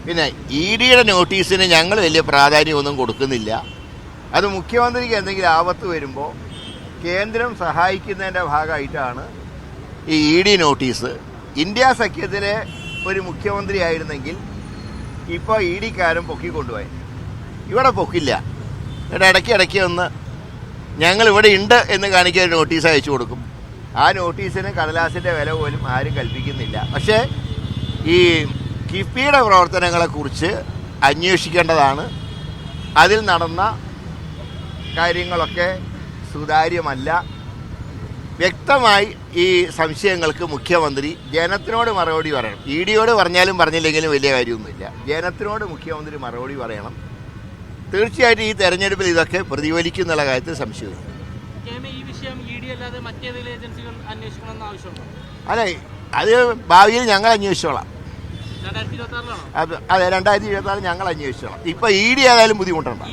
പിന്നെ ഇ ഡിയുടെ നോട്ടീസിന് ഞങ്ങൾ വലിയ പ്രാധാന്യമൊന്നും കൊടുക്കുന്നില്ല. അത് മുഖ്യമന്ത്രിക്ക് എന്തെങ്കിലും ആപത്ത് വരുമ്പോൾ കേന്ദ്രം സഹായിക്കുന്നതിൻ്റെ ഭാഗമായിട്ടാണ് ഈ ഇ ഡി നോട്ടീസ്. ഇന്ത്യ സഖ്യത്തിലെ ഒരു മുഖ്യമന്ത്രി ആയിരുന്നെങ്കിൽ ഇപ്പോൾ ഇ ഡിക്കാരും പൊക്കിക്കൊണ്ടുപോയി. ഇവിടെ പൊക്കില്ല. ഇവിടെ ഇടയ്ക്ക് ഒന്ന് ഞങ്ങളിവിടെ ഉണ്ട് എന്ന് കാണിക്കാൻ നോട്ടീസ് അയച്ചു കൊടുക്കും. ആ നോട്ടീസിന് കടലാസിൻ്റെ വില പോലും ആരും കൽപ്പിക്കുന്നില്ല. പക്ഷേ ഈ കിഫ്ബിയുടെ പ്രവർത്തനങ്ങളെക്കുറിച്ച് അന്വേഷിക്കേണ്ടതാണ്. അതിൽ നടന്ന കാര്യങ്ങളൊക്കെ സുതാര്യമല്ല. വ്യക്തമായി ഈ സംശയങ്ങൾക്ക് മുഖ്യമന്ത്രി ജനത്തിനോട് മറുപടി പറയണം. ഇ ഡിയോട് പറഞ്ഞാലും പറഞ്ഞില്ലെങ്കിലും വലിയ കാര്യമൊന്നുമില്ല. ജനത്തിനോട് മുഖ്യമന്ത്രി മറുപടി പറയണം. തീർച്ചയായിട്ടും ഈ തെരഞ്ഞെടുപ്പിൽ ഇതൊക്കെ പ്രതിഫലിക്കും എന്നുള്ള കാര്യത്തിൽ സംശയമില്ല. അതെ, അത് ഭാവിയിൽ ഞങ്ങൾ അന്വേഷിച്ചോളാം. അതെ, 2026 ഞങ്ങൾ അന്വേഷിച്ചോളാം. ഇപ്പം ഇ ഡി ഏതായാലും ബുദ്ധിമുട്ടുണ്ട്.